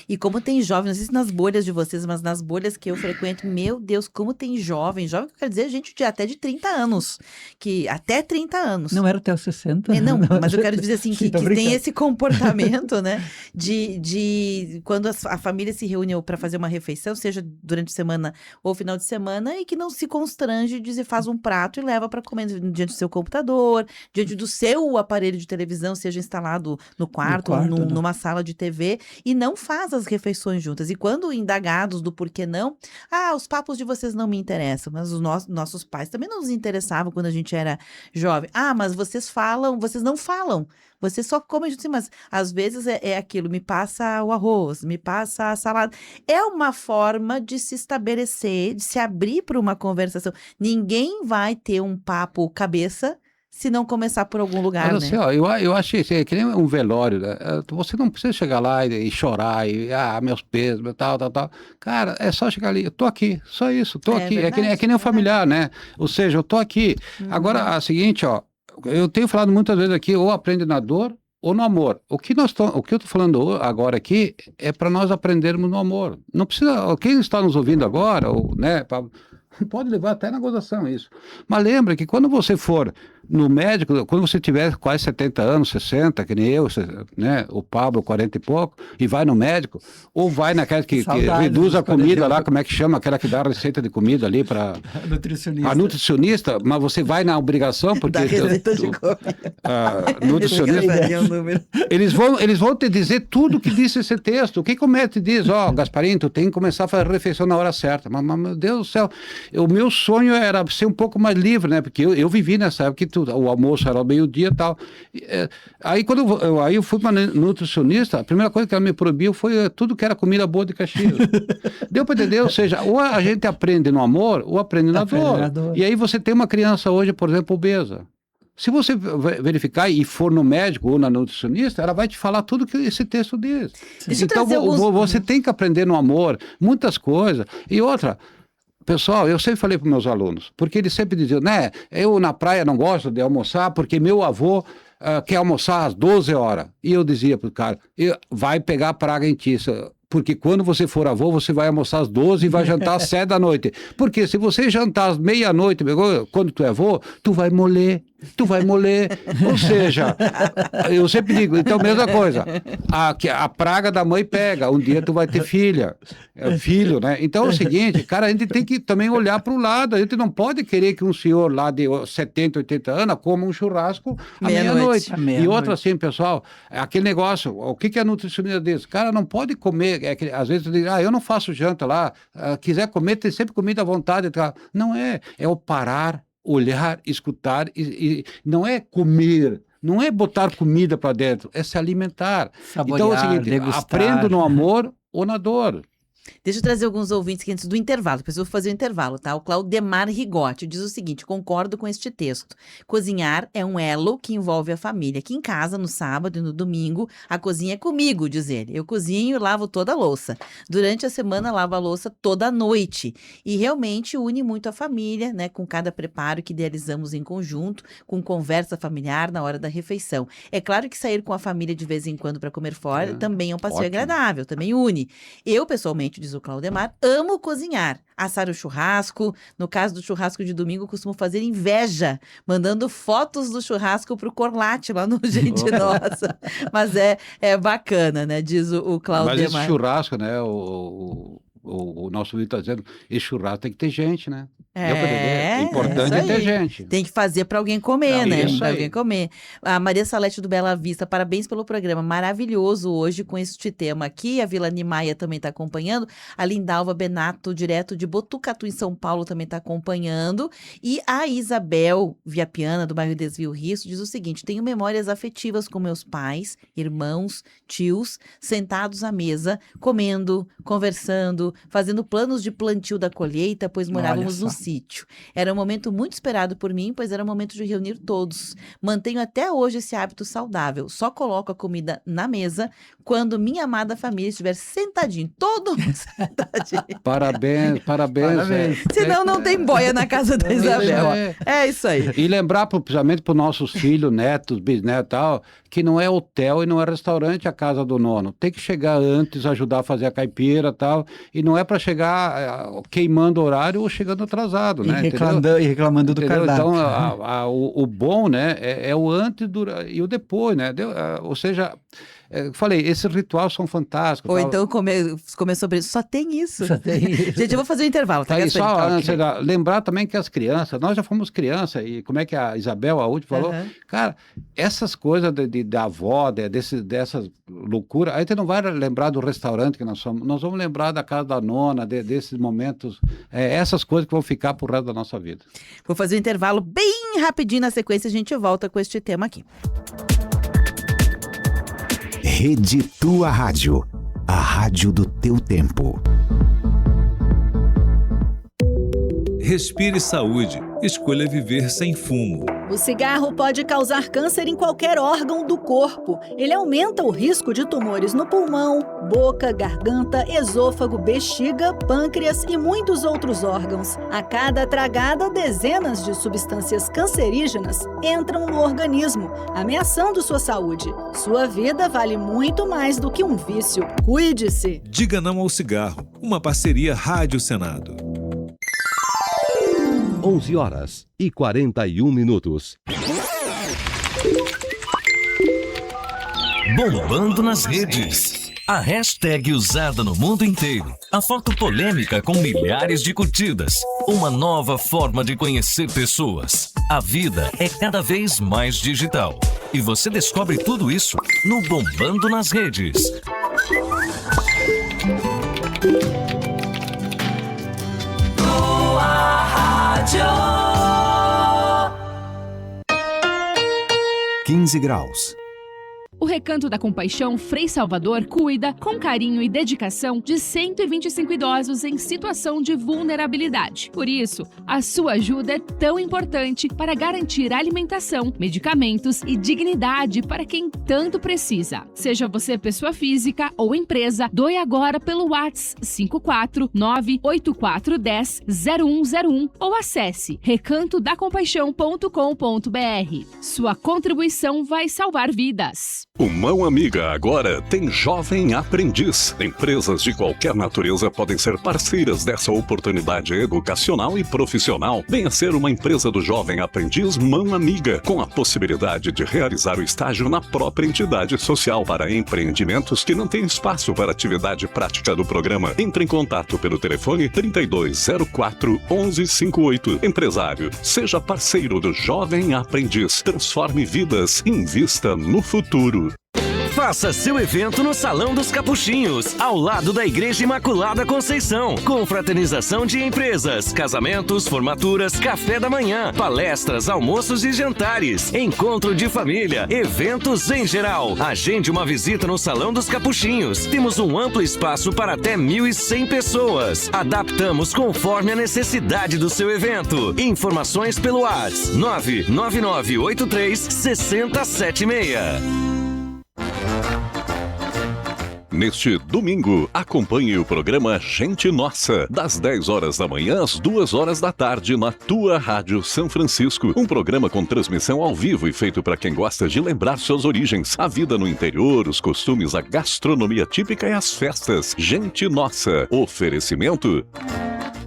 E como tem jovens, não sei se nas bolhas de vocês, mas nas bolhas que eu frequento, meu Deus, como tem jovem que quer dizer gente até de 30 anos, até 30 anos. Não era até os 60? Não, mas eu quero dizer assim, que tem esse comportamento, né, de quando a família se reúne para fazer uma refeição, seja durante a semana ou final de semana, e que não se constrange de dizer, faz um prato e leva para comer diante do seu computador, diante do seu aparelho de televisão, seja instalado no quarto ou numa sala de TV, e não faz faz as refeições juntas. E quando indagados do porquê não, os papos de vocês não me interessam, mas os nossos pais também não nos interessavam quando a gente era jovem. Mas vocês não falam. Vocês só comem juntos, mas às vezes é aquilo, me passa o arroz, me passa a salada. É uma forma de se estabelecer, de se abrir para uma conversação. Ninguém vai ter um papo cabeça se não começar por algum lugar, Mas né? assim, ó, eu achei assim, que nem um velório, né? Você não precisa chegar lá e chorar, meus pesos, tal. Cara, é só chegar ali, eu tô aqui, só isso, tô aqui. Verdade, É que nem o familiar, né? Ou seja, eu tô aqui. Agora, a seguinte, ó, eu tenho falado muitas vezes aqui, ou aprende na dor ou no amor. O que eu estou falando agora aqui é para nós aprendermos no amor. Não precisa, quem está nos ouvindo agora, ou, né, pode levar até na gozação isso. Mas lembra que quando você for no médico, quando você tiver quase 70 anos, 60, que nem eu, né, o Pablo, 40 e pouco, e vai no médico, ou vai naquela que reduz a comida lá, como é que chama, aquela que dá a receita de comida ali para... A nutricionista, mas você vai na obrigação, porque... Da receita de comida. Nutricionista... Eles vão te dizer tudo que disse esse texto. O que o médico diz? Gasparinho, tu tem que começar a fazer a refeição na hora certa. Mas, meu Deus do céu, o meu sonho era ser um pouco mais livre, né? Porque eu vivi nessa época que o almoço era ao meio-dia e tal. Aí quando eu fui para nutricionista, a primeira coisa que ela me proibiu foi tudo que era comida boa de Caxias. Deu para entender? Ou seja, ou a gente aprende no amor, ou aprende na dor. E aí você tem uma criança hoje, por exemplo, obesa. Se você verificar e for no médico ou na nutricionista, ela vai te falar tudo que esse texto diz. Então você tem que aprender no amor, muitas coisas. E outra... Pessoal, eu sempre falei para meus alunos, porque eles sempre diziam, né, eu na praia não gosto de almoçar porque meu avô quer almoçar às 12 horas. E eu dizia para o cara, vai pegar praga em ti, porque quando você for avô, você vai almoçar às 12 e vai jantar às 7 da noite. Porque se você jantar às meia-noite, quando tu é avô, tu vai moler. Ou seja, eu sempre digo, então mesma coisa, a praga da mãe pega, um dia tu vai ter filho, né? Então é o seguinte, cara, a gente tem que também olhar para o lado, a gente não pode querer que um senhor lá de 70, 80 anos coma um churrasco à meia-noite. E outra assim, pessoal, aquele negócio, o que a nutricionista diz? Cara, não pode comer, às vezes diz, eu não faço janta lá, quiser comer, tem sempre comida à vontade. Não é o parar, olhar, escutar, e não é comer, não é botar comida para dentro, é se alimentar. Saborear, então é o seguinte, degustar. aprendo no amor ou na dor. Deixa eu trazer alguns ouvintes aqui antes do intervalo, depois eu vou fazer o intervalo, tá? O Claudemar Rigotti diz o seguinte, concordo com este texto. Cozinhar é um elo que envolve a família. Aqui em casa, no sábado e no domingo, a cozinha é comigo, diz ele. Eu cozinho e lavo toda a louça. Durante a semana, lavo a louça toda a noite. E realmente une muito a família, né? Com cada preparo que idealizamos em conjunto, com conversa familiar na hora da refeição. É claro que sair com a família de vez em quando para comer fora também é um passeio agradável, também une. Eu, pessoalmente, diz o Claudemar, amo cozinhar, assar o churrasco, no caso do churrasco de domingo, costumo fazer inveja, mandando fotos do churrasco pro Corlate lá no Gente Nossa, mas é bacana, né, diz o Claudemar. Mas esse churrasco, né, o nosso Vitor está dizendo, esse churrasco tem que ter gente, né? O importante é ter gente. Tem que fazer para alguém comer, né? Para alguém comer. A Maria Salete do Bela Vista, parabéns pelo programa, maravilhoso hoje com este tema aqui. A Vila Nimaia também está acompanhando. A Lindalva Benato, direto de Botucatu, em São Paulo, também está acompanhando. E a Isabel Viapiana, do bairro Desvio Risso, diz o seguinte, tenho memórias afetivas com meus pais, irmãos, tios, sentados à mesa, comendo, conversando, fazendo planos de plantio da colheita, pois morávamos no sítio. Era um momento muito esperado por mim, pois era um momento de reunir todos. Mantenho até hoje esse hábito saudável. Só coloco a comida na mesa quando minha amada família estiver sentadinho, todo mundo sentadinho. Parabéns. Senão não tem boia na casa da Isabel. É isso aí. E lembrar, principalmente para os nossos filhos, netos, bisnetos e tal, que não é hotel e não é restaurante a casa do nono. Tem que chegar antes, ajudar a fazer a caipira e tal. E não é para chegar queimando horário ou chegando atrasado. atrasado, né? E reclamando do cardápio. Então, o bom, né, é o antes e o depois, né? Ou seja, falei, esses rituais são fantásticos. Ou então comer sobre isso. Só tem isso. Gente, eu vou fazer um intervalo, tá? Aí só lembrar também que as crianças, nós já fomos criança, e como é que a Isabel, a última, falou, cara, essas coisas da avó, dessas loucuras, aí a gente não vai lembrar do restaurante que nós vamos lembrar da casa da nona, desses momentos, essas coisas que vão ficar pro resto da nossa vida. Vou fazer um intervalo bem rapidinho, na sequência a gente volta com este tema aqui. Rede Tua Rádio, a rádio do teu tempo. Respire saúde. Escolha viver sem fumo. O cigarro pode causar câncer em qualquer órgão do corpo. Ele aumenta o risco de tumores no pulmão, boca, garganta, esôfago, bexiga, pâncreas e muitos outros órgãos. A cada tragada, dezenas de substâncias cancerígenas entram no organismo, ameaçando sua saúde. Sua vida vale muito mais do que um vício. Cuide-se! Diga não ao cigarro. Uma parceria Rádio Senado. 11h41. Bombando nas redes. A hashtag usada no mundo inteiro. A foto polêmica com milhares de curtidas. Uma nova forma de conhecer pessoas. A vida é cada vez mais digital. E você descobre tudo isso no Bombando nas Redes. Rádio 15 graus. O Recanto da Compaixão Frei Salvador cuida, com carinho e dedicação, de 125 idosos em situação de vulnerabilidade. Por isso, a sua ajuda é tão importante para garantir alimentação, medicamentos e dignidade para quem tanto precisa. Seja você pessoa física ou empresa, doe agora pelo WhatsApp 54984100101 ou acesse recantodacompaixão.com.br. Sua contribuição vai salvar vidas. O Mão Amiga agora tem Jovem Aprendiz. Empresas de qualquer natureza podem ser parceiras dessa oportunidade educacional e profissional. Venha ser uma empresa do Jovem Aprendiz Mão Amiga, com a possibilidade de realizar o estágio na própria entidade social para empreendimentos que não têm espaço para atividade prática do programa. Entre em contato pelo telefone 3204-1158. Empresário, seja parceiro do Jovem Aprendiz. Transforme vidas, invista no futuro. Faça seu evento no Salão dos Capuchinhos, ao lado da Igreja Imaculada Conceição. Confraternização de empresas, casamentos, formaturas, café da manhã, palestras, almoços e jantares, encontro de família, eventos em geral. Agende uma visita no Salão dos Capuchinhos. Temos um amplo espaço para até 1.100 pessoas. Adaptamos conforme a necessidade do seu evento. Informações pelo WhatsApp 99983-6076. Neste domingo, acompanhe o programa Gente Nossa, das 10 horas da manhã às 2 horas da tarde, na Tua Rádio São Francisco. Um programa com transmissão ao vivo e feito para quem gosta de lembrar suas origens, a vida no interior, os costumes, a gastronomia típica e as festas. Gente Nossa. Oferecimento: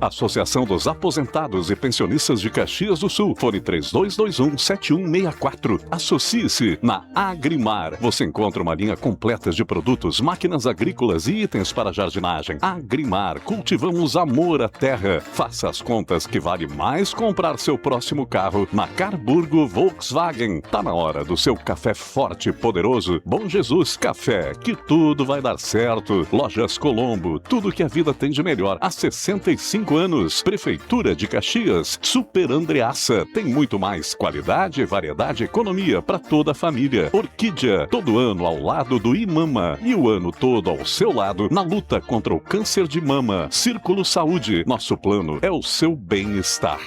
Associação dos Aposentados e Pensionistas de Caxias do Sul. Fone 3221-7164. Associe-se na Agrimar. Você encontra uma linha completa de produtos, máquinas agrícolas e itens para jardinagem. Agrimar. Cultivamos amor à terra. Faça as contas que vale mais comprar seu próximo carro na Carburgo Volkswagen. Tá na hora do seu café forte e poderoso. Bom Jesus Café, que tudo vai dar certo. Lojas Colombo. Tudo que a vida tem de melhor há 65 anos. Prefeitura de Caxias. Super Andreassa. Tem muito mais qualidade, variedade, economia para toda a família. Orquídea. Todo ano ao lado do Imama. E o ano todo ao seu lado na luta contra o câncer de mama. Círculo Saúde. Nosso plano é o seu bem-estar.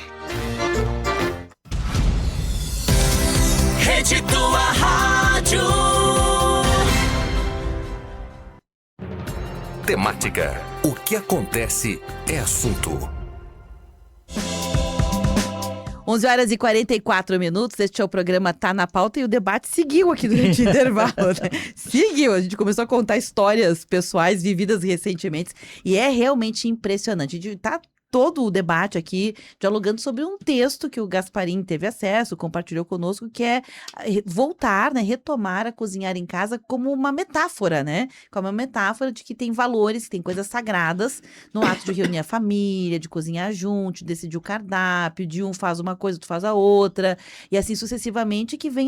Rede Tua Rádio. Temática. O que acontece é assunto. 11h44. Este é o programa Tá na Pauta e o debate seguiu aqui durante o intervalo. Né? Seguiu. A gente começou a contar histórias pessoais vividas recentemente e é realmente impressionante. A gente tá todo o debate aqui, dialogando sobre um texto que o Gasparim teve acesso, compartilhou conosco, que é voltar, né, retomar a cozinhar em casa como uma metáfora, né? Como uma metáfora de que tem valores, que tem coisas sagradas no ato de reunir a família, de cozinhar junto, de decidir o cardápio, de um faz uma coisa, tu faz a outra, e assim sucessivamente, que vem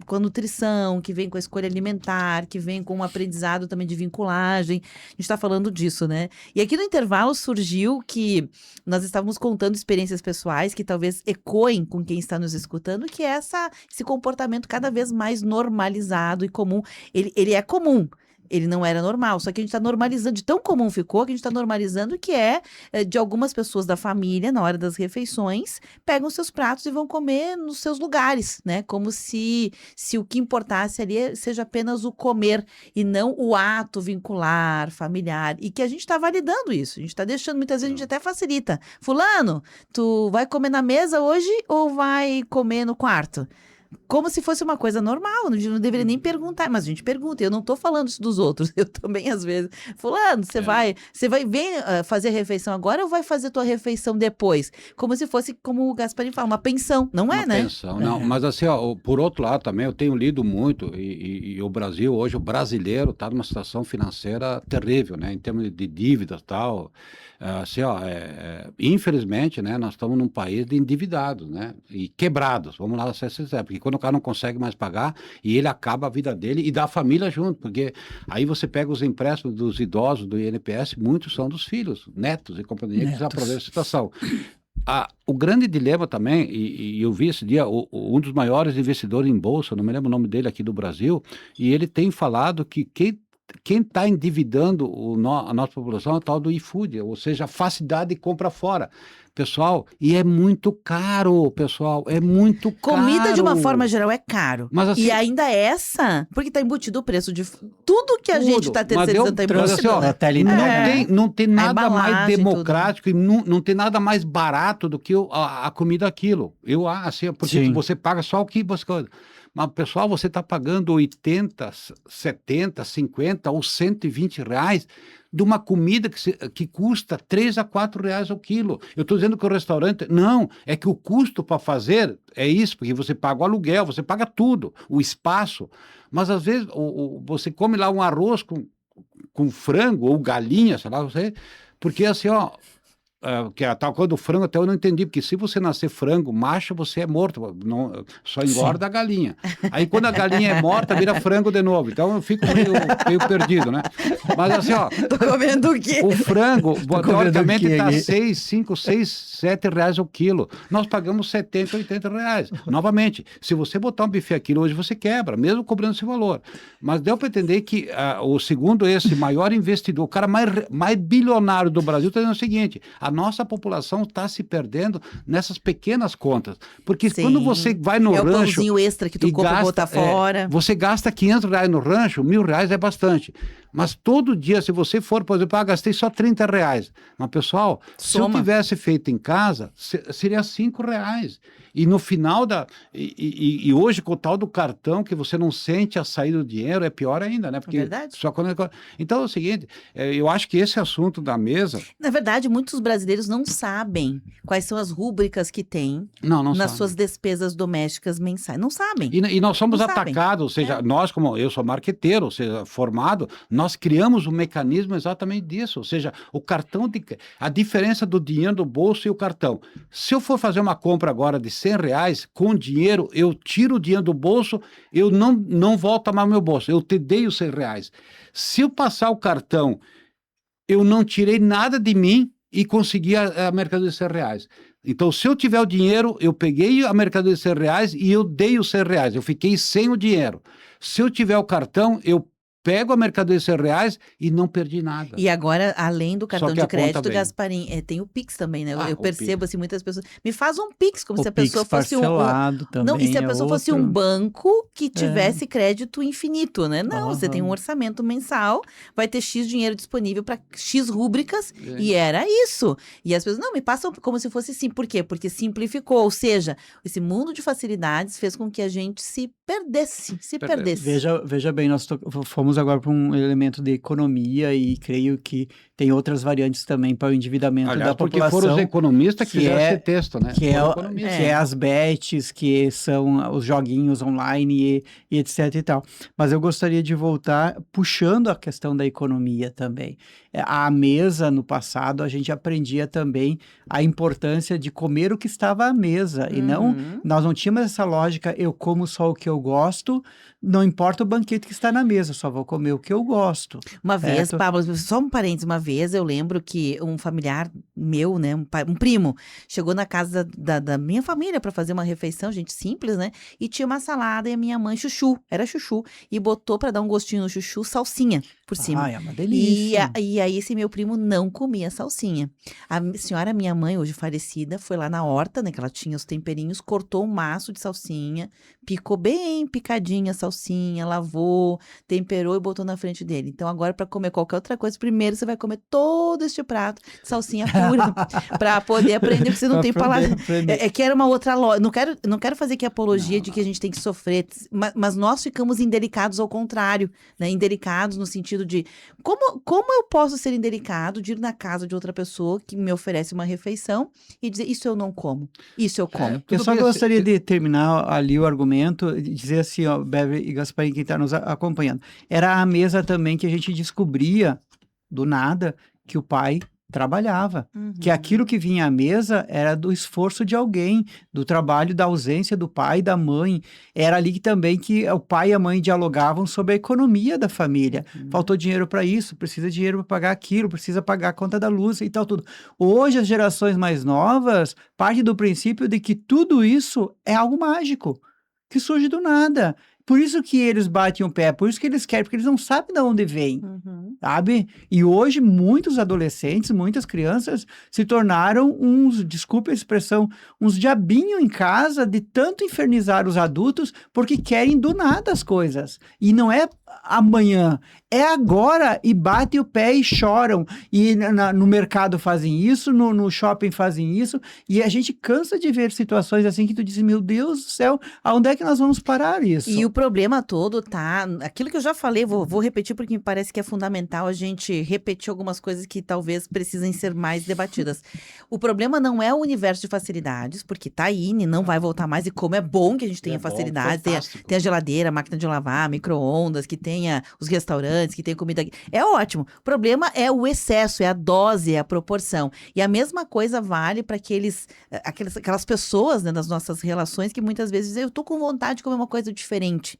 com a nutrição, que vem com a escolha alimentar, que vem com um aprendizado também de vinculagem. A gente está falando disso, né? E aqui no intervalo surgiu que nós estávamos contando experiências pessoais que talvez ecoem com quem está nos escutando, que é esse comportamento cada vez mais normalizado e comum. Ele é comum. Ele não era normal, só que a gente está normalizando, de tão comum ficou que a gente está normalizando que de algumas pessoas da família, na hora das refeições, pegam seus pratos e vão comer nos seus lugares, né? Como se o que importasse ali seja apenas o comer e não o ato vincular, familiar, e que a gente está validando isso, a gente está deixando, muitas vezes a gente até facilita. Fulano, tu vai comer na mesa hoje ou vai comer no quarto? Como se fosse uma coisa normal, a gente não deveria nem perguntar, mas a gente pergunta, eu não tô falando isso dos outros, eu também às vezes, fulano, você vai vir fazer a refeição agora ou vai fazer tua refeição depois? Como se fosse, como o Gasparim fala, uma pensão, não é, né? Pensão, não, mas assim, ó, por outro lado também, eu tenho lido muito, e o Brasil, hoje o brasileiro está numa situação financeira terrível, né, em termos de dívidas e tal, assim, ó, infelizmente, né, nós estamos num país de endividados, né, e quebrados, vamos lá ser sinceros, porque quando o cara não consegue mais pagar, e ele acaba a vida dele e da família junto, porque aí você pega os empréstimos dos idosos do INPS, muitos são dos filhos, netos e companhia, que desaproveitam a situação. O grande dilema também, e eu vi esse dia, um dos maiores investidores em bolsa, não me lembro o nome dele aqui do Brasil, e ele tem falado que quem está endividando a nossa população é o tal do iFood, ou seja, a facilidade de compra fora. Pessoal, e é muito caro, pessoal, é muito caro. Comida, de uma forma geral, é caro. Mas, assim, e ainda porque está embutido o preço de tudo que a gente está terceirizando, está embutido. Assim, não tem nada mais democrático e não tem nada mais barato do que a comida aquilo. Assim, porque você paga só o que você... Mas, pessoal, você está pagando 80, 70, 50 ou 120 reais de uma comida que custa 3 a 4 reais ao quilo. Eu estou dizendo que o restaurante... Não, é que o custo para fazer é isso, porque você paga o aluguel, você paga tudo, o espaço. Mas, às vezes, você come lá um arroz com frango ou galinha, sei lá, porque assim, ó... que a tal coisa do frango até eu não entendi, porque se você nascer frango macho, você é morto, só engorda a galinha. Aí quando a galinha é morta, vira frango de novo. Então eu fico meio perdido, né? Mas assim, ó... Tô comendo o quê? O frango, teoricamente, está 6, 5, 6, 7 reais o quilo. Nós pagamos 70, 80 reais. Novamente, se você botar um buffet aqui hoje, você quebra, mesmo cobrando esse valor. Mas deu para entender que o segundo esse maior investidor, o cara mais bilionário do Brasil, está dizendo o seguinte: a nossa população está se perdendo nessas pequenas contas. Porque quando você vai no rancho... É o pãozinho extra que tu compra e botar fora. Você gasta 500 reais no rancho, 1.000 reais é bastante. Mas todo dia, se você for, por exemplo, gastei só 30 reais. Mas, pessoal, se eu tivesse feito em casa, seria 5 reais. E no final E hoje, com o tal do cartão, que você não sente a saída do dinheiro, é pior ainda, né? Porque é verdade. Só quando... Então é o seguinte, eu acho que esse assunto da mesa... Na verdade, muitos brasileiros não sabem quais são as rúbricas que tem nas suas despesas domésticas mensais. Não sabem. E nós somos atacados, ou seja, nós, como eu sou marqueteiro, ou seja, formado, nós criamos um mecanismo exatamente disso, ou seja, o cartão a diferença do dinheiro do bolso e o cartão. Se eu for fazer uma compra agora de 100 reais, com dinheiro, eu tiro o dinheiro do bolso, eu não volto mais ao meu bolso, eu te dei os 100 reais. Se eu passar o cartão, eu não tirei nada de mim e consegui a mercadoria de 100 reais. Então, se eu tiver o dinheiro, eu peguei a mercadoria de 100 reais e eu dei os 100 reais, eu fiquei sem o dinheiro. Se eu tiver o cartão, eu pego a mercadoria de 100 reais e não perdi nada. E agora, além do cartão de crédito, Gasparim, tem o Pix também, né? Eu percebo, assim, muitas pessoas... Me faz um Pix, como se a pessoa fosse também e se a pessoa fosse um banco que tivesse crédito infinito, né? Não, você tem um orçamento mensal, vai ter X dinheiro disponível para X rúbricas, e era isso. E as pessoas, me passam como se fosse assim. Por quê? Porque simplificou, ou seja, esse mundo de facilidades fez com que a gente se perdesse. Veja bem, nós fomos agora para um elemento de economia e creio que tem outras variantes também para o endividamento Aliás, da porque população. foram os economistas que que fizeram é- esse texto, né? Que é, Foram o- economistas. que é as bets, que são os joguinhos online e etc e tal. Mas eu gostaria de voltar puxando a questão da economia também. À mesa, no passado, a gente aprendia também a importância de comer o que estava à mesa. E não, nós não tínhamos essa lógica, eu como só o que eu gosto, não importa o banquete que está na mesa, eu só vou comer o que eu gosto. Uma vez, Certo. Pablo, só um parênteses, uma vez eu lembro que um familiar meu, né, um primo, chegou na casa da minha família para fazer uma refeição, gente, simples, né, e tinha uma salada e a minha mãe, era chuchu, e botou para dar um gostinho no chuchu, salsinha por cima. Ah, é uma delícia. E aí esse meu primo não comia salsinha. A senhora, minha mãe, hoje falecida, foi lá na horta, né, que ela tinha os temperinhos, cortou um maço de salsinha, picou bem picadinha a salsinha, lavou, temperou e botou na frente dele. Então agora para comer qualquer outra coisa, primeiro você vai comer todo este prato de salsinha pura para poder aprender, porque você não Pra tem poder palavra. aprender. É que era uma outra lógica. Não quero fazer aqui apologia de que a gente tem que sofrer, mas nós ficamos indelicados ao contrário, né? Indelicados no sentido de como eu posso ser indelicado de ir na casa de outra pessoa que me oferece uma refeição e dizer isso eu não como, isso eu como. Eu Tudo só bem, gostaria de terminar ali o argumento e dizer assim, ó, Beverly e Gasparim, quem está nos acompanhando. Era a mesa também que a gente descobria, do nada, que o pai trabalhava. Que aquilo que vinha à mesa era do esforço de alguém, do trabalho, da ausência do pai e da mãe. Era ali que também que o pai e a mãe dialogavam sobre a economia da família. Faltou dinheiro para isso, precisa de dinheiro para pagar aquilo, precisa pagar a conta da luz e tal, tudo. Hoje, as gerações mais novas partem do princípio de que tudo isso é algo mágico, que surge do nada. Por isso que eles batem o pé, por isso que eles querem, porque eles não sabem de onde vem. Sabe? E hoje muitos adolescentes, muitas crianças se tornaram desculpe a expressão, uns diabinhos em casa de tanto infernizar os adultos porque querem do nada as coisas. E não é amanhã, é agora, e batem o pé e choram. E no mercado fazem isso, no shopping fazem isso, e a gente cansa de ver situações assim que tu diz, meu Deus do céu, aonde é que nós vamos parar isso? E o problema todo tá, aquilo que eu já falei, vou repetir porque me parece que é fundamental a gente repetir algumas coisas que talvez precisem ser mais debatidas. O problema não é o universo de facilidades, porque tá aí, não vai voltar mais, e como é bom que a gente tenha facilidade, tem a geladeira, a máquina de lavar, micro-ondas, que tenha os restaurantes, que tenha comida, é ótimo. O problema é o excesso, é a dose, é a proporção. E a mesma coisa vale para aquelas pessoas, né, nas nossas relações que muitas vezes dizem, eu tô com vontade de comer uma coisa diferente.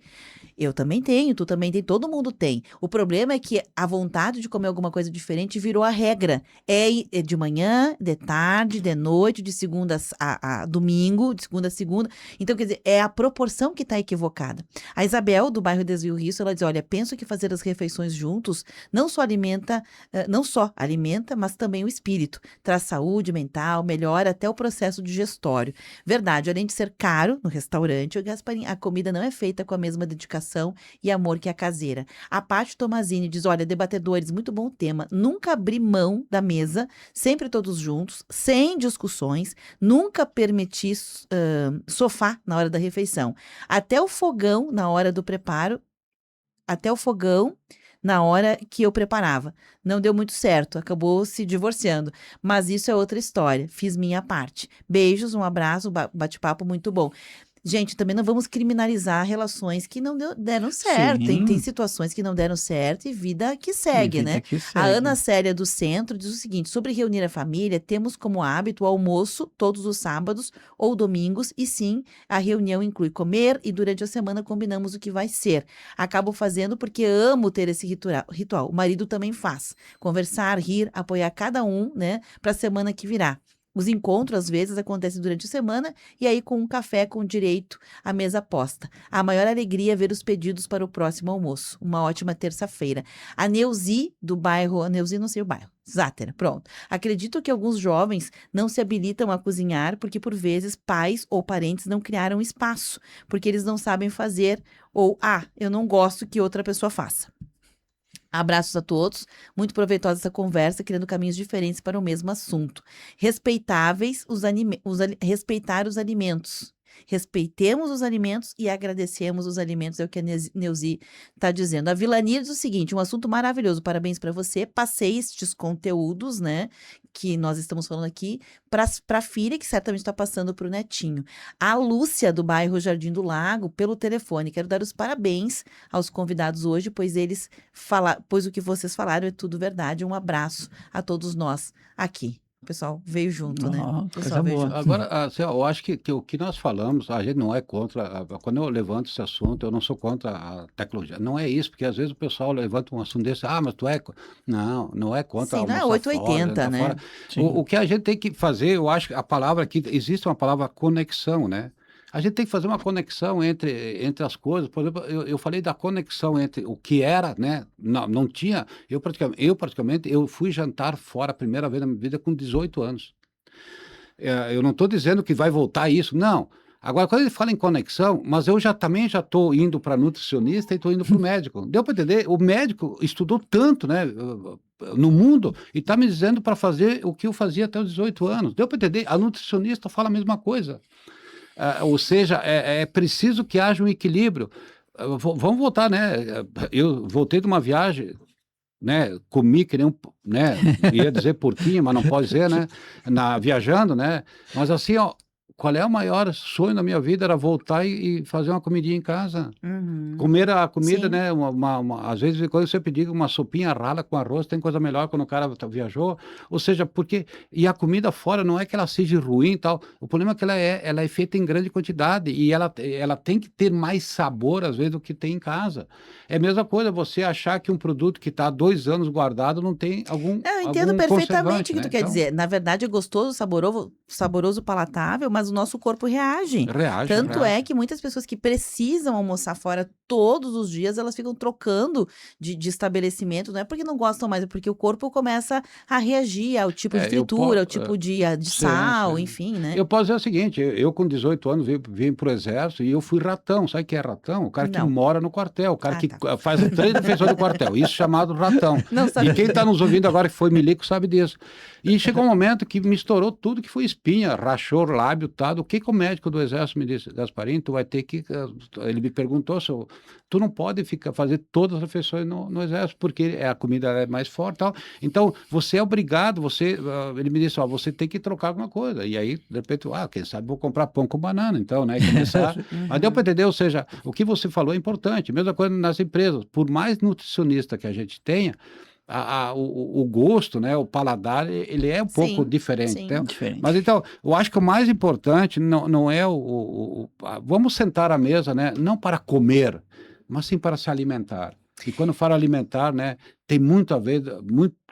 Eu também tenho, tu também tem, todo mundo tem. O problema é que a vontade de comer alguma coisa diferente virou a regra. É de manhã, de tarde, de noite, de segunda a domingo, de segunda a segunda. Então, quer dizer, é a proporção que está equivocada. A Isabel, do bairro Desvio Risso, ela diz, olha, penso que fazer as refeições juntos não só alimenta, mas também o espírito. Traz saúde mental, melhora até o processo digestório. Verdade, além de ser caro no restaurante, a comida não é feita com a mesma dedicação e amor que a caseira. A Paty Tomazini diz, olha, debatedores, muito bom tema, nunca abrir mão da mesa, sempre todos juntos, sem discussões, nunca permitir sofá na hora da refeição. Até o fogão, na hora do preparo, na hora que eu preparava. Não deu muito certo, acabou se divorciando. Mas isso é outra história. Fiz minha parte. Beijos, um abraço, bate-papo muito bom. Gente, também não vamos criminalizar relações que não deram certo. Tem situações que não deram certo e vida que segue, né? A Ana Célia do Centro diz o seguinte, sobre reunir a família, temos como hábito o almoço todos os sábados ou domingos e sim, a reunião inclui comer e durante a semana combinamos o que vai ser. Acabo fazendo porque amo ter esse ritual. O marido também faz. Conversar, rir, apoiar cada um, né? Para a semana que virá. Os encontros, às vezes, acontecem durante a semana e aí com um café com direito à mesa posta. A maior alegria é ver os pedidos para o próximo almoço. Uma ótima terça-feira. A Neuzi, do bairro... A Neuzi, não sei o bairro. Zátera, pronto. Acredito que alguns jovens não se habilitam a cozinhar porque, por vezes, pais ou parentes não criaram espaço, porque eles não sabem fazer ou, eu não gosto que outra pessoa faça. Abraços a todos, muito proveitosa essa conversa, criando caminhos diferentes para o mesmo assunto. Respeitar os alimentos. Respeitemos os alimentos e agradecemos os alimentos, é o que a Neuzi está dizendo. A Vilani diz o seguinte, um assunto maravilhoso, parabéns para você, passei estes conteúdos, né, que nós estamos falando aqui, para a filha, que certamente está passando para o netinho. A Lúcia, do bairro Jardim do Lago, pelo telefone, quero dar os parabéns aos convidados hoje, pois pois o que vocês falaram é tudo verdade. Um abraço a todos nós aqui. O pessoal veio junto, né? O pessoal veio junto. Agora, assim, eu acho que o que nós falamos, a gente não é contra, quando eu levanto esse assunto, eu não sou contra a tecnologia. Não é isso, porque às vezes o pessoal levanta um assunto desse, mas tu é... Não é contra Sim, não é almoçar 880, fora, né? O que a gente tem que fazer, eu acho que a palavra aqui, existe uma palavra conexão, né? A gente tem que fazer uma conexão entre as coisas. Por exemplo, eu falei da conexão entre o que era, né? Não tinha. Eu praticamente fui jantar fora a primeira vez na minha vida com 18 anos. Eu não estou dizendo que vai voltar isso, não. Agora, quando ele fala em conexão, mas eu também já estou indo para nutricionista e estou indo para o médico. Deu para entender? O médico estudou tanto, né, no mundo e está me dizendo para fazer o que eu fazia até os 18 anos. Deu para entender? A nutricionista fala a mesma coisa. Ou seja, é preciso que haja um equilíbrio. Vamos voltar, né? Eu voltei de uma viagem, né? Comi que nem né? Ia dizer porquinho, mas não pode ser, né? Viajando, né? Mas assim, ó, qual é o maior sonho da minha vida? Era voltar e fazer uma comidinha em casa. Comer a comida, Sim. né? Às vezes, quando eu sempre digo uma sopinha rala com arroz, tem coisa melhor quando o cara viajou. Ou seja, porque... E a comida fora não é que ela seja ruim e tal. O problema é que ela é feita em grande quantidade e ela tem que ter mais sabor, às vezes, do que tem em casa. É a mesma coisa você achar que um produto que está há 2 anos guardado não tem algum Eu entendo algum perfeitamente o que conservante, tu né? quer Então, dizer. Na verdade, é gostoso, saboroso, palatável, mas o nosso corpo reage. Tanto é que muitas pessoas que precisam almoçar fora todos os dias, elas ficam trocando de estabelecimento, não é porque não gostam mais, é porque o corpo começa a reagir ao tipo de fritura, ao tipo de sal, sim. enfim, né? Eu posso dizer o seguinte, eu com 18 anos vim pro exército e eu fui ratão. Sabe o que é ratão? O cara que Não. mora no quartel, o cara que tá. faz 3 refeições do quartel. Isso chamado ratão. Não sabia. E quem está nos ouvindo agora que foi milico sabe disso. E chegou um momento que me estourou tudo que foi espinha, rachou lábio, tal. O que o médico do exército me disse? Gasparim, tu vai ter que... Ele me perguntou, tu não pode fazer todas as refeições no exército, porque a comida é mais forte e tal. Então, você é obrigado, ele me disse, você tem que trocar alguma coisa. E aí, de repente, quem sabe vou comprar pão com banana, então, né? E começar... Mas deu para entender, ou seja, o que você falou é importante. Mesma coisa nas empresas. Por mais nutricionista que a gente tenha, o gosto, né, o paladar, ele é um pouco diferente. sim. Né? Diferente. Mas então, eu acho que o mais importante não é vamos sentar à mesa, né, não para comer, mas sim para se alimentar. E quando falo alimentar, né, tem muito a ver,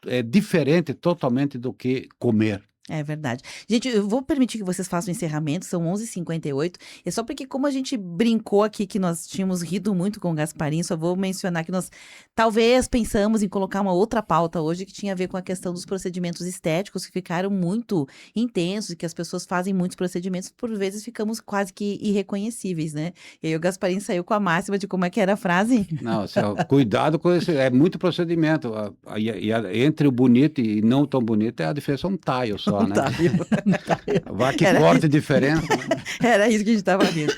é diferente totalmente do que comer. É verdade. Gente, eu vou permitir que vocês façam o encerramento, são 11h58. É só porque, como a gente brincou aqui, que nós tínhamos rido muito com o Gasparim, só vou mencionar que nós talvez pensamos em colocar uma outra pauta hoje que tinha a ver com a questão dos procedimentos estéticos, que ficaram muito intensos, e que as pessoas fazem muitos procedimentos, por vezes ficamos quase que irreconhecíveis, né? E aí o Gasparim saiu com a máxima de como é que era a frase? Não, assim, cuidado com esse, é muito procedimento. Entre o bonito e não tão bonito, a diferença é um taio só. Né? Vai que corte diferença. Né? Era isso que a gente estava rindo.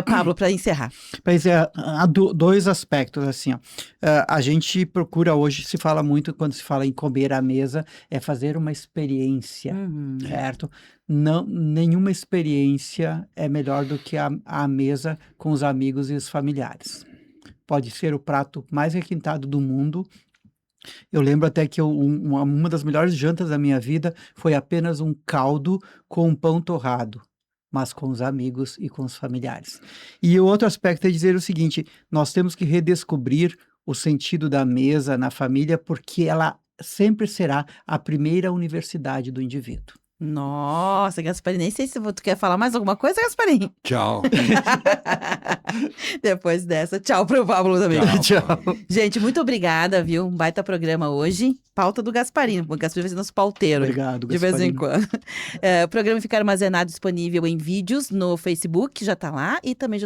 Pablo, para encerrar. Mas há dois aspectos, assim, ó. A gente procura hoje, se fala muito, quando se fala em comer à mesa, é fazer uma experiência, certo? Não, nenhuma experiência é melhor do que a mesa com os amigos e os familiares. Pode ser o prato mais requintado do mundo. Eu lembro até que uma das melhores jantas da minha vida foi apenas um caldo com um pão torrado, mas com os amigos e com os familiares. E o outro aspecto é dizer o seguinte, nós temos que redescobrir o sentido da mesa na família, porque ela sempre será a primeira universidade do indivíduo. Nossa, Gasparim, nem sei se tu quer falar mais alguma coisa, Gasparim. Tchau. Depois dessa, tchau pro Pablo também. Tchau. Gente, muito obrigada, viu? Um baita programa hoje. Pauta do Gasparim. O Gasparim vai ser nosso pauteiro. Obrigado, de vez em Gasparim. quando. O programa fica armazenado disponível em vídeos no Facebook, já tá lá, e também